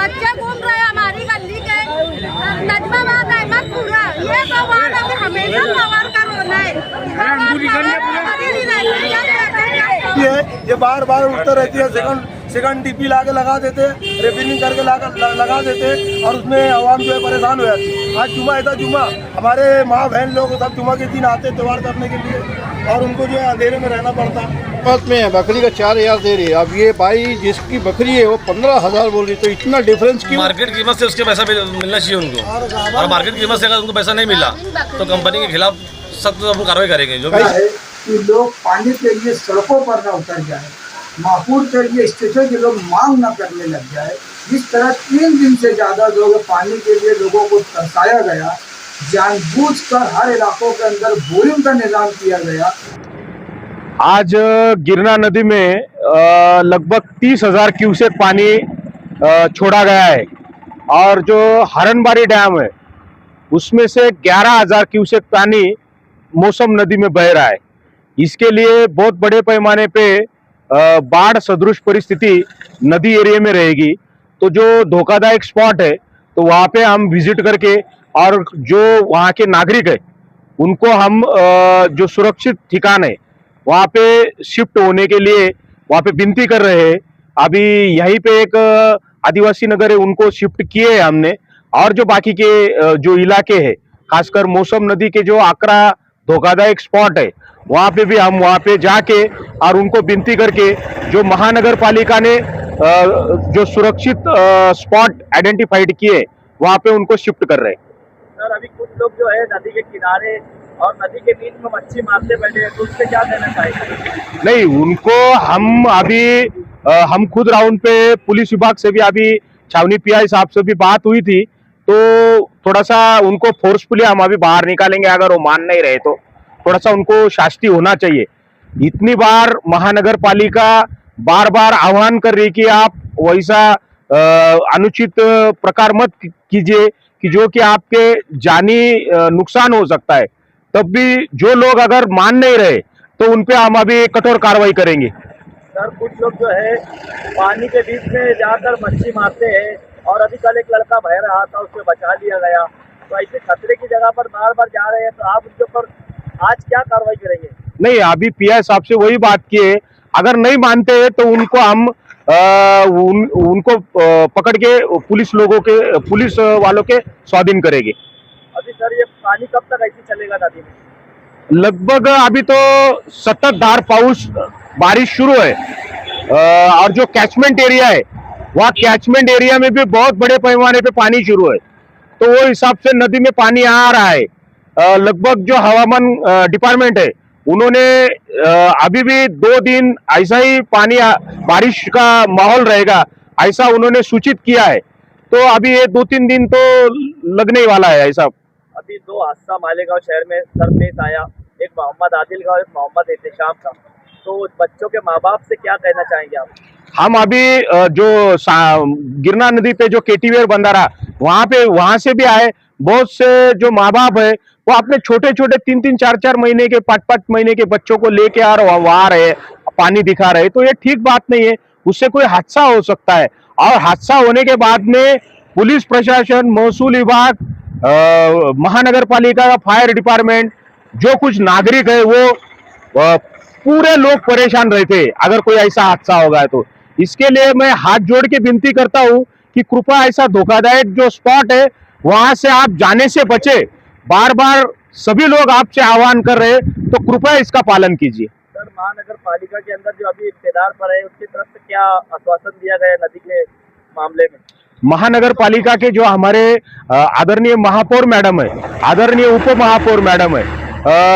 बच्चे घूम रहे हैं हमारी गली के नजमाबाद अहमदपुरा, ये तो वार्ड अभी हमेशा पवार का रोना है। ये बार बार उठते रहती है, सेकंड डीपी लाके लगा देते, रेपिनिंग करके लगा देते और उसमें आवाम जो है परेशान हो जाती है। आज जुमा है, जुमा हमारे माँ बहन लोग सब जुमा के दिन आते त्योहार करने के लिए और उनको जो है अंधेरे में रहना पड़ता है। में बकरी का 4,000 दे रही है, अब ये भाई जिसकी बकरी है वो 15,000 बोल रही, तो इतना डिफरेंस क्यों? मार्केट कीमत से उसके पैसा मिलना चाहिए उनको, और मार्केट कीमत से अगर उनको पैसा नहीं मिला तो कंपनी के खिलाफ सख्त कार्रवाई करेंगे। जो भी है कि लोग पानी के लिए सड़कों पर न उतर जाए, महापुर के लिए स्टेशन के लोग मांग न करने लग जाए। जिस तरह 3 दिन से ज़्यादा लोग पानी के लिए लोगों को तरसाया गया, जानबूझकर हर इलाकों के अंदर बोरिंग का निजाम किया गया। आज गिरना नदी में लगभग 30,000 क्यूसेक पानी छोड़ा गया है और जो हरनबारी डैम है उसमें से 11,000 क्यूसेक पानी मौसम नदी में बह रहा है। इसके लिए बहुत बड़े पैमाने पे बाढ़ सदृश परिस्थिति नदी एरिया में रहेगी। तो जो धोखादायक स्पॉट है तो वहाँ पे हम विजिट करके और जो वहाँ के नागरिक है उनको हम जो सुरक्षित ठिकान है वहाँ पे शिफ्ट होने के लिए वहाँ पे विनती कर रहे हैं। अभी यहीं पे एक आदिवासी नगर है, उनको शिफ्ट किए हैं हमने, और जो बाकी के जो इलाके हैं खासकर मौसम नदी के जो आकरा धोखादायक स्पॉट है वहाँ पे भी हम वहाँ पे जाके और उनको विनती करके जो महानगर पालिका ने जो सुरक्षित स्पॉट आइडेंटिफाइड किए वहाँ पे उनको शिफ्ट कर रहे हैं। सर अभी कुछ लोग जो है नदी के किनारे और नदी के बीच में मच्छी मारते बैठे हैं, तो उससे क्या कहना चाहिए? नहीं, उनको हम अभी हम खुद राउंड पे पुलिस विभाग से भी अभी छावनी पीआई साहब से भी बात हुई थी, तो थोड़ा सा उनको फोर्सफुली हम अभी बाहर निकालेंगे। अगर वो मान नहीं रहे तो थोड़ा सा उनको शास्ति होना चाहिए। इतनी बार महानगर पालिका बार बार आह्वान कर रही कि आप वैसा अनुचित प्रकार मत कीजिए कि जो कि आपके जानी नुकसान हो सकता है, तब भी जो लोग अगर मान नहीं रहे तो उन पे हम अभी कठोर कार्रवाई करेंगे। सर कुछ लोग जो है पानी के बीच में जाकर मच्छी मारते हैं और अभी कल एक लड़का बह रहा था, उसको बचा लिया गया, तो ऐसे खतरे की जगह पर बार बार जा रहे हैं, तो आप उनके ऊपर आज क्या कार्रवाई करेंगे? नहीं, अभी पीआई साहब से वही बात किए, अगर नहीं मानते हैं तो उनको हम उनको पकड़ के पुलिस वालों के स्वाधीन करेंगे। अभी सर ये पानी कब तक ऐसे चलेगा नदी में? लगभग अभी तो सततधार बारिश शुरू है और जो कैचमेंट एरिया है वहाँ कैचमेंट एरिया में भी बहुत बड़े पैमाने पे पानी शुरू है, तो वो हिसाब से नदी में पानी आ रहा है। लगभग जो हवामान डिपार्टमेंट है उन्होंने अभी भी 2 दिन ऐसा ही पानी बारिश का माहौल रहेगा ऐसा उन्होंने सूचित किया है, तो अभी ये 2-3 दिन तो लगने वाला है ऐसा। अभी 2 हादसा मालेगांव शहर में सरपेश आया, एक मोहम्मद आदिल का और एक मोहम्मद एहतेशाम का, तो बच्चों के माँ बाप से क्या कहना चाहेंगे आप? हम अभी जो गिरना नदी पे जो केटीवेयर बंधारा वहां से भी आए, बहुत से जो माँ बाप है वो अपने छोटे छोटे 3-3, 4-4 महीने के 5-5 महीने के बच्चों को लेके आ रहे पानी दिखा रहे, तो ये ठीक बात नहीं है। उससे कोई हादसा हो सकता है और हादसा होने के बाद में पुलिस प्रशासन, महसूल विभाग, महानगर पालिका का फायर डिपार्टमेंट, जो कुछ नागरिक है वो पूरे लोग परेशान रहते अगर कोई ऐसा हादसा होगा। तो इसके लिए मैं हाथ जोड़ के विनती करता हूं कि कृपया ऐसा धोखादायक जो स्पॉट है वहां से आप जाने से बचे। बार बार सभी लोग आपसे आह्वान कर रहे हैं, तो कृपया इसका पालन कीजिए। सर महानगर पालिका के अंदर जो अभी इख्तियार पर है उसकी तरफ से क्या आश्वासन दिया गया नदी के मामले में? महानगर पालिका के जो हमारे आदरणीय महापौर मैडम है, आदरणीय उप महापौर मैडम है,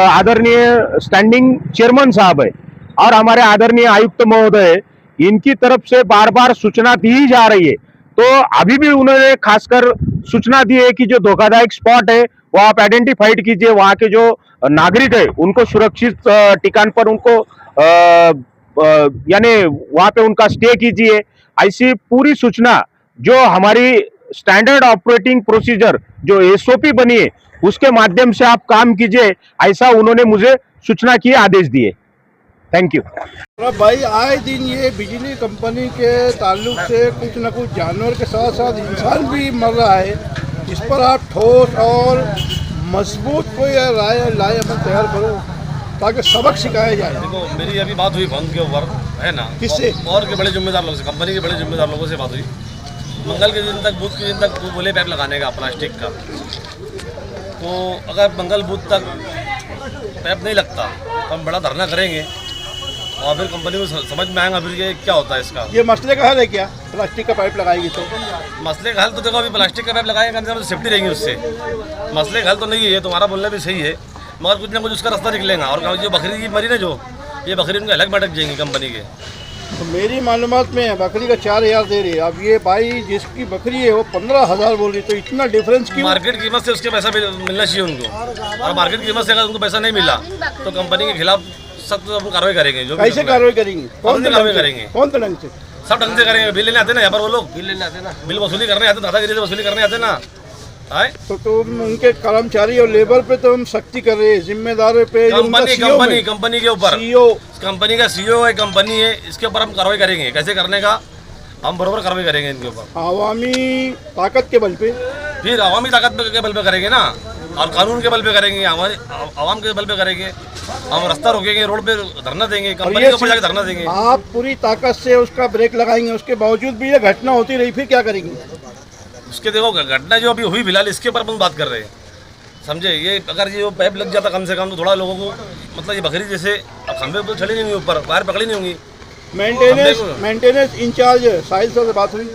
आदरणीय स्टैंडिंग चेयरमैन साहब है और हमारे आदरणीय आयुक्त महोदय है, इनकी तरफ से बार बार सूचना दी जा रही है। तो अभी भी उन्होंने खासकर सूचना दी है कि जो धोखादायक स्पॉट है वो आप आइडेंटिफाइड कीजिए, वहाँ के जो नागरिक है उनको सुरक्षित ठिकान पर उनको यानी वहाँ पे उनका स्टे कीजिए। ऐसी पूरी सूचना जो हमारी स्टैंडर्ड ऑपरेटिंग प्रोसीजर जो एसओपी बनी है उसके माध्यम से आप काम कीजिए, ऐसा उन्होंने मुझे सूचना की आदेश दिए। Thank you. और भाई आए दिन ये बिजली कंपनी के ताल्लुक से कुछ न कुछ जानवर के साथ साथ इंसान भी मर रहा है। इस पर आप ठोस और मजबूत कोई राय अमल तैयार करो ताकि सबक सिखाया जाए। देखो मेरी अभी बात हुई बंद के ऊपर है ना, किससे? और के बड़े जिम्मेदार लोगों से, कंपनी के बड़े जिम्मेदार लोगों से बात हुई। मंगल के दिन तक, बुध के दिन तक वो बोले पाइप लगाने का प्लास्टिक का। तो अगर मंगल बुध तक पाइप नहीं लगता तो हम बड़ा धरना करेंगे और फिर कंपनी को समझ में आएगा फिर ये क्या होता है इसका। ये मसले का हल है क्या? प्लास्टिक का पाइप लगाएगी तो मसले का हल तो देखो, अभी प्लास्टिक का पाइप लगाएंगे तो सेफ्टी रहेंगी उससे। मसले का हल तो नहीं है, तुम्हारा बोलना भी सही है, मगर कुछ ना कुछ उसका रास्ता निकलेगा। और जो बकरी की मरी ना, जो ये बकरी उनके अलग भटक जाएंगी कंपनी के। तो मेरी मालूमात में बकरी का 4,000 दे रही है, अब ये भाई जिसकी बकरी है वो 15,000 बोल रही, तो इतना डिफरेंस क्यों? मार्केट कीमत से उसके पैसा मिलना चाहिए उनको, और मार्केट कीमत से अगर उनको पैसा नहीं मिला तो कंपनी के खिलाफ सख्त कार्रवाई करेंगे। जो कैसे कार्रवाई करेंगे? कौन से कार्रवाई करेंगे? कौन से ढंग से? सब ढंग से करेंगे। बिल लेने आते ना यहाँ पर वो लोग, बिल लेने आते ना, बिल वसूली करने आते, दादागिरी से वसूली करने आते ना। तो तुम उनके कर्मचारी और लेबर पे तो हम सख्ती कर रहे हैं, जिम्मेदार पे कंपनी के ऊपर, कंपनी का सीईओ है, कंपनी है, इसके ऊपर हम कार्रवाई करेंगे। कैसे करने का हम बरोबर कार्रवाई करेंगे इनके ऊपर, आवामी ताकत के बल पे। फिर आवामी ताकत के बल पे करेंगे ना, और कानून के बल पे करेंगे, आवाम के बल पे करेंगे। हम रास्ता रोकेंगे, रोड पे धरना देंगे, कंपनी के ऊपर जाकर धरना देंगे। आप पूरी ताकत से उसका ब्रेक लगाएंगे, उसके बावजूद भी ये घटना होती रही, फिर क्या करेंगे? उसके देखो घटना जो अभी हुई फिलहाल, इसके ऊपर अपन बात कर रहे हैं, समझे। ये अगर ये पाइप लग जाता कम से कम तो थोड़ा लोगों को, मतलब ये बकरी जैसे अब खंभे पर चली नहीं होंगी, ऊपर वायर पकड़ी नहीं होंगी। मेंटेनेंस इंचार्ज साहिल सर से बात हुई?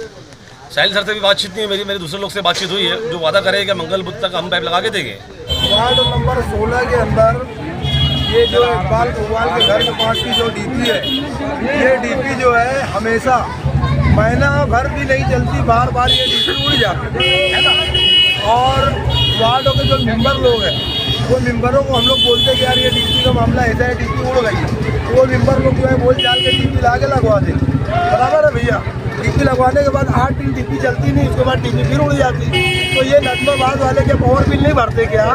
साहिल सर से भी बातचीत नहीं है मेरी दूसरे लोग से बातचीत हुई है, जो वादा करे कि मंगल बुध तक हम पाइप लगा के देंगे। वार्ड नंबर 16 के अंदर ये जो इकबाल के घर के पास की जो डीपी है, ये डीपी जो है हमेशा महीना भर भी नहीं चलती, बार बार ये डीपी उड़ जाती है ना। और वार्डों के जो मेंबर लोग हैं, वो मेंबरों को हम लोग बोलते हैं कि यार ये डीपी का मामला ऐसा है, डीपी उड़ गई, तो वो मेंबर लोग जो है बोल चाल के डीपी ला के लगवा दें। बराबर है भैया। डीपी लगवाने के बाद 8 दिन डीपी चलती नहीं, उसके बाद डीपी फिर उड़ जाती। तो ये नजमाबाद वाले के पावर बिल नहीं भरते क्या?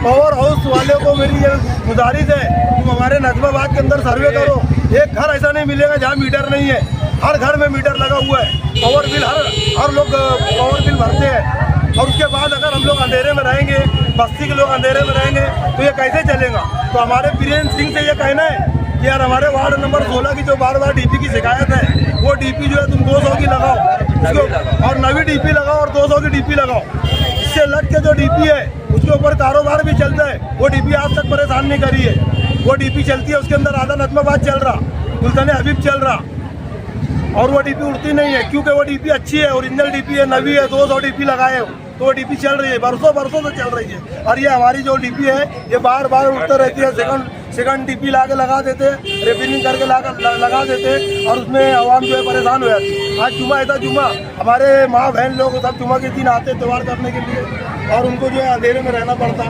पावर हाउस वाले को मेरी ये गुजारिश है, तुम हमारे नजमाबाद के अंदर सर्वे करो। एक घर ऐसा नहीं मिलेगा जहाँ मीटर नहीं है, हर घर में मीटर लगा हुआ है। पावर बिल हर लोग पावर बिल भरते हैं। और उसके बाद अगर हम लोग अंधेरे में रहेंगे, बस्ती के लोग अंधेरे में रहेंगे, तो ये कैसे चलेगा? तो हमारे बीरेन्द्र सिंह से ये कहना है कि यार हमारे वार्ड नंबर 16 की जो बार बार डीपी की शिकायत है, वो डीपी जो है तुम 200 की लगाओ, और नवी डीपी लगाओ और 200 की डीपी लगाओ। इससे लग के जो डीपी है उसके ऊपर कारोबार भी चलता है। वो डीपी आज तक परेशान नहीं करी है। वो डीपी चलती है, उसके अंदर आधा नजमाबाद चल रहा, गुलशन हबीब चल रहा, और वो डीपी उड़ती नहीं है क्योंकि वो डीपी अच्छी है, ओरिजिनल डीपी है, नवी है, 200 डीपी लगाए हो तो वो डीपी चल रही है, बरसों से चल रही है। और ये हमारी जो डीपी है ये बार बार उड़ते रहती है, सेकंड डीपी ला के लगा देते, रिपेयरिंग करके लगा देते, और उसमें आवाम जो है परेशान हो जाती है। आज जुमा ऐसा जुमा, हमारे माँ बहन लोग सब जुमा के दिन आते त्यौहार करने के लिए, और उनको जो है अंधेरे में रहना पड़ता।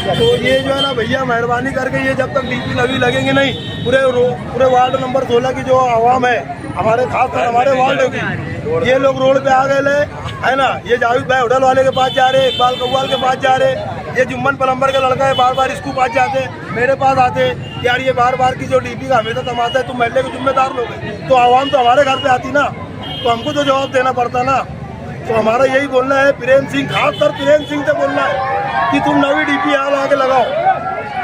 तो ये जो है ना भैया, मेहरबानी करके ये जब तक डीपी नवी लगेंगे नहीं, पूरे वार्ड नंबर 16 की जो आवाम है, हमारे खासकर हमारे वार्ड की, ये लोग रोड पे आ गए है ना। ये जावेद भाई होटल वाले के पास जा रहे, इकबाल कव्वाल के पास जा रहे, ये जुम्मन प्लम्बर का लड़का है, बार बार इसको पास जाते, मेरे पास आते, यार ये बार बार की जो डीपी का हमेशा तमाशा है, तुम महल्ले के जिम्मेदार लोग हैं, तो आवाम तो हमारे घर पे आती ना, तो हमको तो जवाब देना पड़ता ना। तो हमारा यही बोलना है, प्रेम सिंह, खासकर प्रेम सिंह से बोलना है कि तुम नवी डीपी यहाँ ला के लगाओ।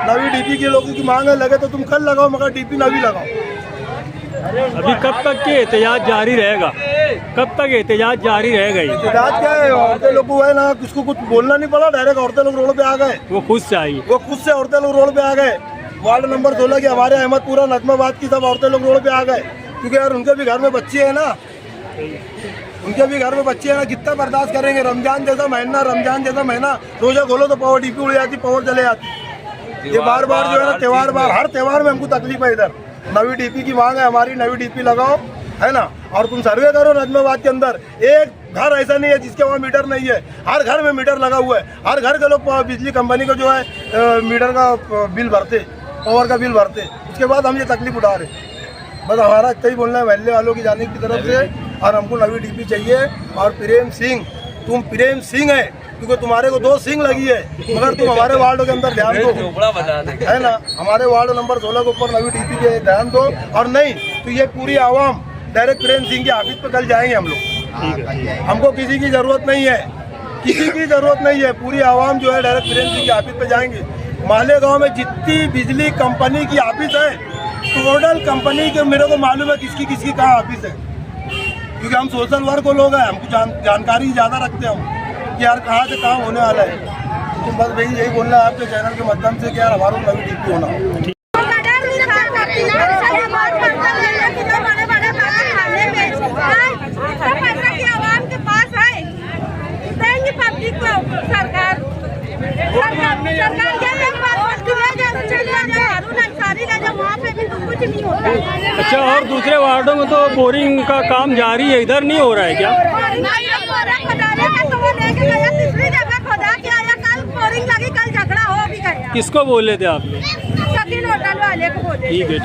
नवी डीपी के लोगों की मांग है, लगे तो तुम कल लगाओ, मगर डीपी नवी लगाओ। अभी कब तक ये एहतजाज जारी रहेगा? कब तक एहतजाज जारी रहेगा? एहतजाज क्या है, औरतें लोग को है ना, किसको कुछ बोलना नहीं पड़ा, डायरेक्ट औरतें लोग रोड पे आ गए। वो खुद से आई, वो खुद से औरतें लोग रोड पे आ गए। वार्ड नंबर 16 की हमारे अहमदपुरा नजमाबाद की सब औरतें लोग रोड पे आ गए, क्योंकि यार उनके भी घर में बच्चे हैं ना, उनके भी घर में बच्चे हैं ना, कितना बर्दाश्त करेंगे। रमजान जैसा महीना रोजा खोलो तो पावर डीपी उड़ जाती, पावर चले जाती। ये बार बार जो है ना त्योहार, हर त्योहार में हमको तकलीफ है। इधर नवी डीपी की मांग है हमारी, नवी डीपी लगाओ, है ना। और तुम सर्वे करो नजमाबाद के अंदर, एक घर ऐसा नहीं है जिसके वहाँ मीटर नहीं है, हर घर में मीटर लगा हुआ है। हर घर के लोग बिजली कंपनी को जो है मीटर का बिल भरते, पावर का बिल भरते। उसके बाद हम ये तकलीफ उठा रहे। बस हमारा इतना ही बोलना है महल्ले वालों की जाने की तरफ से, और हमको नवी डीपी चाहिए। और प्रेम सिंह, तुम प्रेम सिंह है, क्योंकि तुम्हारे को 2 सिंग लगी है, मगर तुम हमारे वार्ड के अंदर ध्यान दो, है ना, हमारे वार्ड नंबर 16 के ऊपर नवी डीपी पे ध्यान दो। और नहीं तो ये पूरी आवाम डायरेक्ट बीरेन सिंह के ऑफिस पे कल जाएंगे हम लोग। हमको किसी की जरूरत नहीं है, किसी की जरूरत नहीं है, पूरी आवाम जो है डायरेक्ट बीरेन सिंह के ऑफिस पे जाएंगे। मालेगांव में जितनी बिजली कंपनी की ऑफिस है, टोटल कंपनी के मेरे को मालूम है किसकी किसकी कहाँ ऑफिस है, क्योंकि हम सोशल वर्क को लोग हैं, हमको जानकारी ज़्यादा रखते हैं हम कि यार कहाँ से कहाँ होने वाला है। तो बस भाई यही बोलना है आपके चैनल के माध्यम से कि यार हमारा नवी डीपी होना। अच्छा, और दूसरे वार्डों में तो बोरिंग का काम जारी है, इधर नहीं हो रहा है क्या? किसको बोले थे आप लोग? होटल वाले को बोले। ठीक है,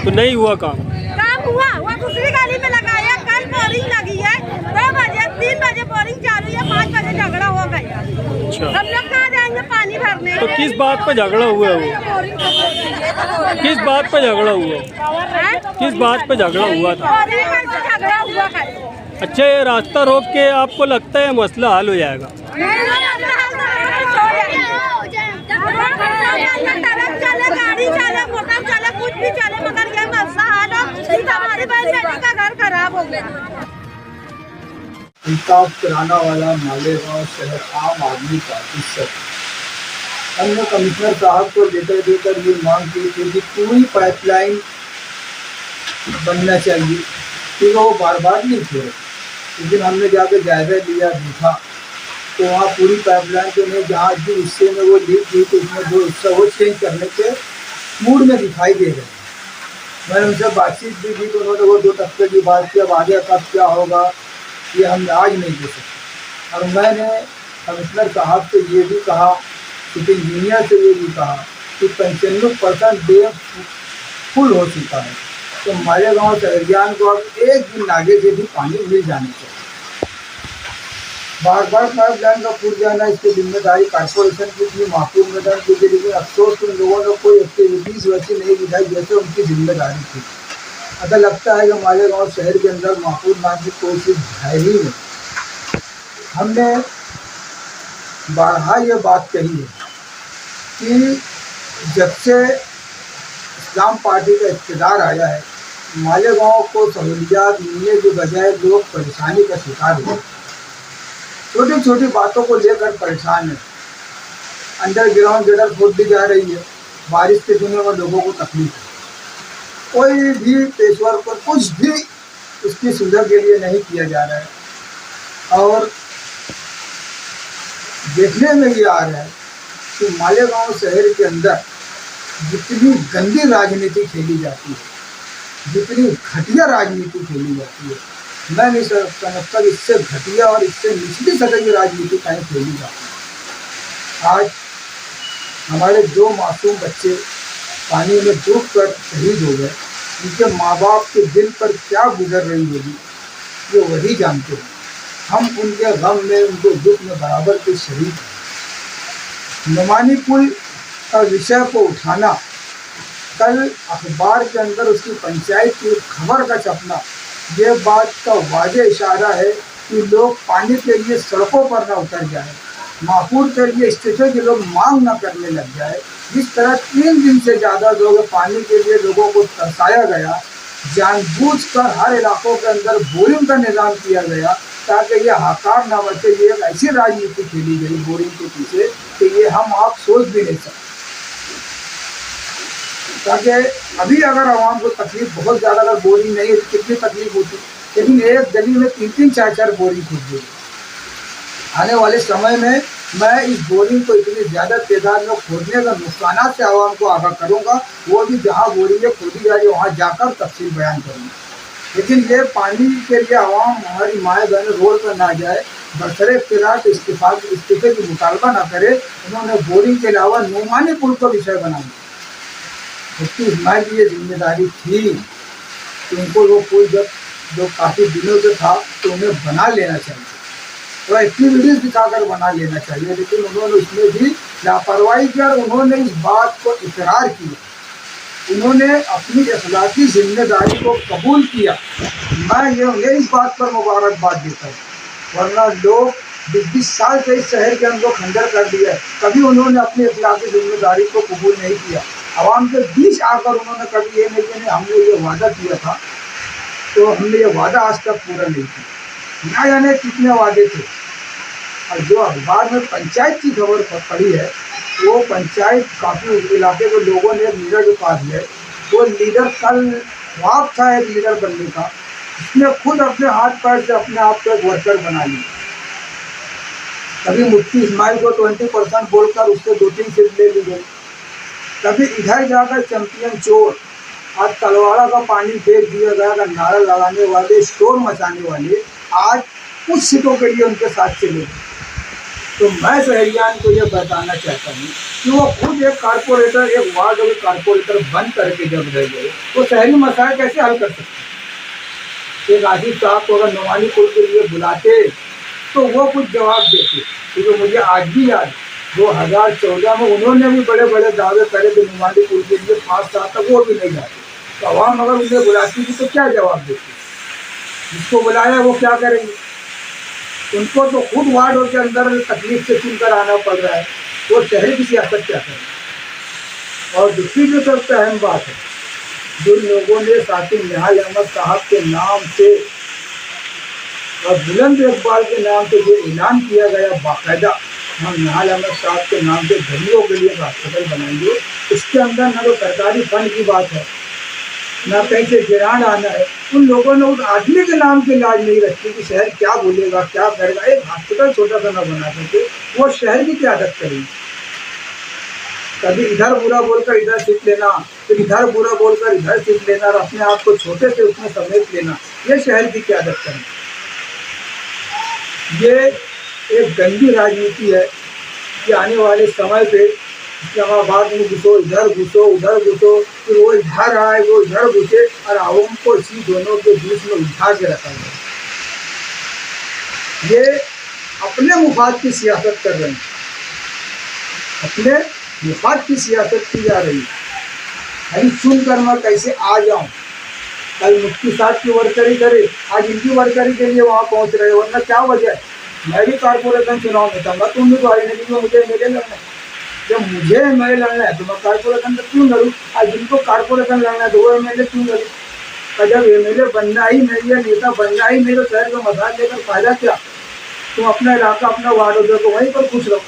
तो नहीं हुआ काम हुआ, वो दूसरी गाड़ी में लगाया। कल बोरिंग लगी है 2 बजे, 3 बजे बोरिंग चालू है, 5 बजे झगड़ा हो गया। अच्छा, हम लोग कहाँ जाएंगे पानी भरने? तो किस बात पे झगड़ा हुआ वो? किस बात पे झगड़ा हुआ? किस बात पे झगड़ा हुआ था? झगड़ा हुआ। अच्छा, ये रास्ता रोक के आपको लगता है मसला हल हो जाएगा? गाड़ी चले, मोटर चले, कुछ भी चले, मगर ये मसला हल हो, हमारी बहन का घर खराब हो गया। इंसाफ कराना वाला मालेगांव शहर आम आदमी पार्टी सब हमने कमिश्नर साहब को लेटर देकर ये मांग की थी कि पूरी पाइपलाइन बनना चाहिए, क्योंकि वो बार बार नहीं थे। लेकिन हमने जाकर जायजा लिया, देखा तो वहाँ पूरी पाइपलाइन के में जहाँ जिस हिस्से में वो लीक थी तो उसमें 2 हिस्सा वो चेंज करने के मूड में दिखाई दे रहे। मैंने उनसे बातचीत भी की तो उन्होंने वो 2 टप्पे की बात की। अब आगे कब क्या होगा ये हम आज नहीं दे सकते। और मैंने कमिश्नर साहब से ये भी कहा, सिटी इंजीनियर से ये भी कहा कि 95% डैम फुल हो चुका है, तो मालेगांव शहरियान को अब एक दिन आगे से भी पानी मिल जानी चाहिए। बार बार पाइपलाइन का फूट जाना, इसकी जिम्मेदारी कॉर्पोरेशन की थी, माहफूज मैदान की थी, लेकिन अफसोस उन लोगों ने कोई एक्टिविटीज़ वैसी नहीं दिखाई जैसे उनकी जिम्मेदारी थी। ऐसा लगता है कि मालेगांव शहर के अंदर माहफूज नाम की कोई चीज़ है ही नहीं। हमने बारहा ये बात कही है कि जब से इस्लाम पार्टी का इक़्तिदार आया है, मालेगांव को सहूलियात मिलने के बजाय लोग परेशानी का शिकार हुए। छोटी छोटी बातों को लेकर परेशान है। अंडरग्राउंड गटर खोद दी जा रही है, बारिश के दिनों में लोगों को तकलीफ है। कोई भी पेशवर को कुछ भी उसकी सुविधा के लिए नहीं किया जा रहा है। और देखने में ये आ रहा है कि मालेगांव शहर के अंदर जितनी गंदी राजनीति खेली जाती है, जितनी घटिया राजनीति खेली जाती है, मैं नहीं समझता कि इससे घटिया और इससे निचली सतह की राजनीति कहीं खेली जाती है। आज हमारे 2 मासूम बच्चे पानी में डूब कर शहीद हो गए, उनके माँ बाप के दिल पर क्या गुजर रही होगी ये वही जानते हैं। हम उनके गम में, उनको दुख में बराबर के शरीक हैं। नुमानी पुल का विषय को उठाना, कल अखबार के अंदर उसकी पंचायत की खबर का छपना, ये बात का वाज़ेह इशारा है कि लोग पानी के लिए सड़कों पर न उतर जाए, माहफूज के लिए स्टेशन के लोग मांग न करने लग जाए। जिस तरह 3 दिन से ज़्यादा लोग पानी के लिए लोगों को तरसाया गया, जानबूझकर हर इलाकों के अंदर बोरिंग का निज़ाम किया गया ताकि ये हाकार न बचे। ये एक ऐसी राजनीति खेली गई बोरिंग के पीछे कि ये हम आप सोच भी नहीं सकते। ताकि अभी अगर आवाम को तकलीफ बहुत ज़्यादा, अगर बोरिंग नहीं है तो कितनी तकलीफ होती, लेकिन एक गली में 3-3, 4-4 बोरिंग खुद गई। आने वाले समय में मैं इस बोरिंग को इतनी ज़्यादा तादाद में खोदने का नुकसान से आवाम को आगाह करूँगा। वो भी जहाँ बोरिंगें खोदी जा रही है वहाँ जाकर तफसील बयान करूँगा। लेकिन ये पानी के लिए आवाम, हमारी माएँ बहनें रोड पर ना जाए, बरसरे इख्तियार से इस्तीफे की मुतालबा ना करे। उन्होंने बोरिंग के अलावा नुमानी पुल का विषय बनाया, उसकी हमारी ये जिम्मेदारी थी कि उनको वो पुल जो काफ़ी दिनों से था तो उन्हें बना लेना चाहिए। तो एक्टिविटीज दिखाकर बना लेना चाहिए, लेकिन उन्होंने उसमें भी लापरवाही किया और उन्होंने इस बात को इकरार किया, उन्होंने अपनी अखलाकी जिम्मेदारी को कबूल किया। मैं ये उन्हें इस बात पर मुबारकबाद देता हूँ, वरना लोग 20 साल से इस शहर के अंदर खंडर कर दिया है, कभी उन्होंने अपनी अखलाकी जिम्मेदारी को कबूल नहीं किया। आवाम के बीच आकर उन्होंने कभी ये नहीं कि हमने ये वादा किया था तो हमने ये वादा आज तक पूरा नहीं किया, ना जाने कितने वादे थे। और जो अखबार में पंचायत की खबर पड़ी है, वो पंचायत काफ़ी इलाके के लोगों ने लीडर के पास है, वो लीडर कल ख्वाब था एक लीडर बनने का, उसने खुद अपने हाथ पैर से अपने आप को एक वर्कर बना लिया। कभी मुफ्ती इस्माइल को 20% बोलकर उससे 2-3 सीट ले ली गई, कभी इधर जाकर चैंपियन चोर, आज तलवाड़ा का पानी फेंक दिया गया, नारा लगाने वाले, शोर मचाने वाले आज कुछ सीटों के लिए उनके साथ चले गए। तो मैं शहरियान को ये बताना चाहता हूँ कि वो खुद एक कारपोरेटर, एक वार्ड और कारपोरेटर बन करके जब रह गए तो शहरी मसाइल कैसे हल कर सकते। एक आसिफ साहब को अगर नुमानीपुर के लिए बुलाते तो वो कुछ जवाब देते, क्योंकि मुझे आज भी याद 2014 में उन्होंने भी बड़े बड़े दावे करे थे नुमानीपुर के लिए, 5 साल तक वो भी नहीं जाते। तो आवाम अगर उन्हें बुलाती थी तो क्या जवाब देती, जिसको बुलाया वो क्या करेंगे। उनको तो खुद वार्डों के अंदर तकलीफ से चुनकर आना पड़ रहा है, वो शहर की सियासत क्या करें। और दूसरी जो सबसे अहम बात है, जिन लोगों ने साथी निहाल अहमद साहब के नाम से और बुलंद इकबाल के नाम से जो ऐलान किया गया बाकायदा, हम निहाल अहमद साहब के नाम से गरीबों के लिए हॉस्पिटल बनाएंगे, उसके अंदर न तो सरकारी फंड की बात है, ना कहीं से गिरान आना है। उन लोगों ने उस आदमी के नाम की लाज नहीं रखी कि शहर क्या बोलेगा, क्या करेगा। एक हॉस्पिटल छोटा सा ना बना करके वो शहर की क्या आदत करेगी। कभी इधर बुरा बोलकर इधर सीट लेना, फिर इधर बुरा बोलकर इधर सीट लेना और अपने आप को छोटे से उसमें समेट लेना, ये शहर की क्या आदत करेगी। ये एक गंदी राजनीति है कि आने वाले समय पे इस्लामाबाद में घुसो, इधर घुसो, उधर घुसो, फिर वो इधर आए, वो इधर घुसे और आवाम को इसी दोनों के बीच में उलझा के रखा गया। ये अपने मुफाद की सियासत कर रहे हैं, अपने मुफाद की सियासत की जा रही है। अभी सुनकर मैं कैसे आ जाऊँ, कल मुफ्ती साहब की वर्करी करे, आज इनकी वर्करी के लिए वहाँ पहुँच रहे, वरना क्या वजह है। मैं भी कारपोरेशन चुनाव में था, मैं तो उम्मीदवार नहीं थी, मुझे एमएलए लड़ना है। जब मुझे एमएलए लड़ना है तो मैं कारपोरेशन में क्यों लड़ूँ। आज जिनको कारपोरेशन लड़ना है तो वो एमएलए क्यों लड़े। और जब एमएलए बनना ही नहीं है, नेता बनना ही नहीं, तो शहर का मसाल लेकर फायदा क्या। तुम अपना इलाका, अपना वार्ड होता तो वहीं पर खुश रहो।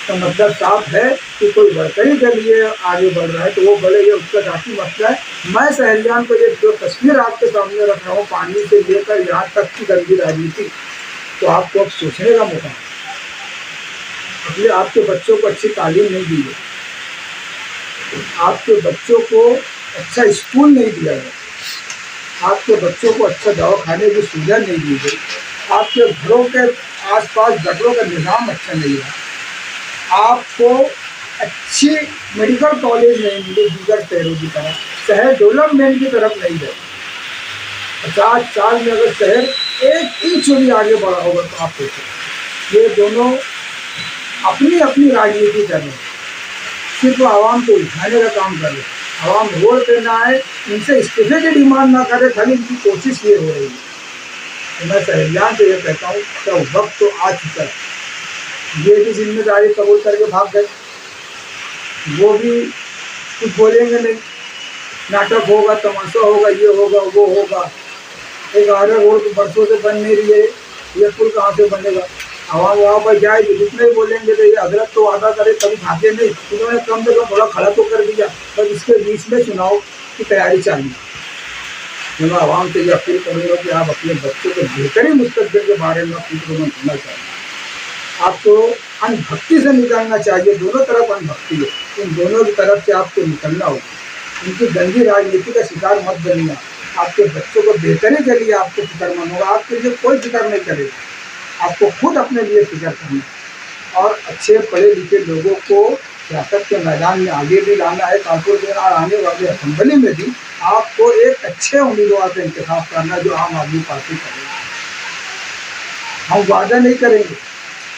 तो मतलब साफ है कि कोई वर्करी के लिए आगे बढ़ रहा है तो वो बढ़े, ये उसका जाती मसला है। मैं शहरियान को ये जो तस्वीर आपके सामने रख रहा हूँ, पानी से लेकर यहाँ तक की गंदी राजनीति, तो आपको अब सोचने का मौका है। इसलिए आपके बच्चों को अच्छी तालीम नहीं दी गई, आपके बच्चों को अच्छा स्कूल नहीं दिया गया, आपके बच्चों को अच्छा दवाखाने की सुविधा नहीं दी गई, आपके घरों के आसपास गटरों का निज़ाम अच्छा नहीं है, आपको अच्छी मेडिकल कॉलेज नहीं मिले दीगर शहरों की तरह, शहर डेवलपमेंट की तरफ नहीं गए। 50 साल में अगर शहर 1 इंच भी आगे बढ़ा होगा तो आप सोचो। ये दोनों अपनी अपनी राजनीति कर रहे हैं, सिर्फ आवाम को उठाने का काम कर रहे हैं। आवाम रोड पे ना आए, इनसे इस्तीफे की डिमांड ना करे, खाली इनकी कोशिश ये हो रही है। तो मैं शहरियान से ये कहता हूँ कि वक्त तो आ चुका है। ये भी जिम्मेदारी कबूल करके भाग गए, वो भी कुछ बोलेंगे नहीं, नाटक होगा, तमाशा होगा, ये होगा, वो होगा। एक आधा रोड तो बरसों से बन नहीं रही है, ये पुल कहाँ से बनेगा। आवाम वहाँ पर जाएगी, जितने ही बोलेंगे तो ये हजरत तो वादा करे, कभी खाते नहीं। उन्होंने कम से कम थोड़ा खड़ा तो कर दिया, पर इसके बीच में चुनाव की तैयारी चाहिए। मैं आवाम से ये अपील करूँगा कि आप अपने बच्चों के बेहतरीन मुस्तकबिल के बारे में फिक्र मत करना चाहिए। आपको अनभक्ति से निकलना चाहिए, दोनों तरफ अनभक्ति है, इन दोनों की तरफ से आपको निकलना होगा। इनकी गंदी राजनीति का शिकार मत बनिए। आपके बच्चों को बेहतरी के लिए आपको फिक्रमंद होगा, आपके लिए कोई फिक्र नहीं करेगा, आपको खुद अपने लिए फिक्र करना और अच्छे पढ़े लिखे लोगों को सियासत के मैदान में आगे भी लाना है। कारपोरेशन और आने वाले असेंबली में भी आपको एक अच्छे उम्मीदवार का इंतखाब करना जो आम आदमी पार्टी करेगा। हम वादा नहीं करेंगे,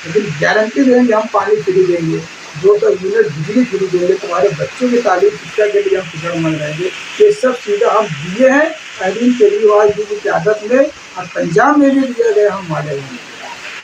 लेकिन गारंटी देंगे हम पानी फ्री देंगे, 200 यूनिट बिजली फ्री देंगे, तुम्हारे बच्चों की तालीम शिक्षा के लिए हम फिक्रमंद रहेंगे। ये सब चीज़ें हम दिए हैं अरविंद केजरीवाल जी की क़यादत में, और पंजाब में भी दिए गए हम वाले हैं।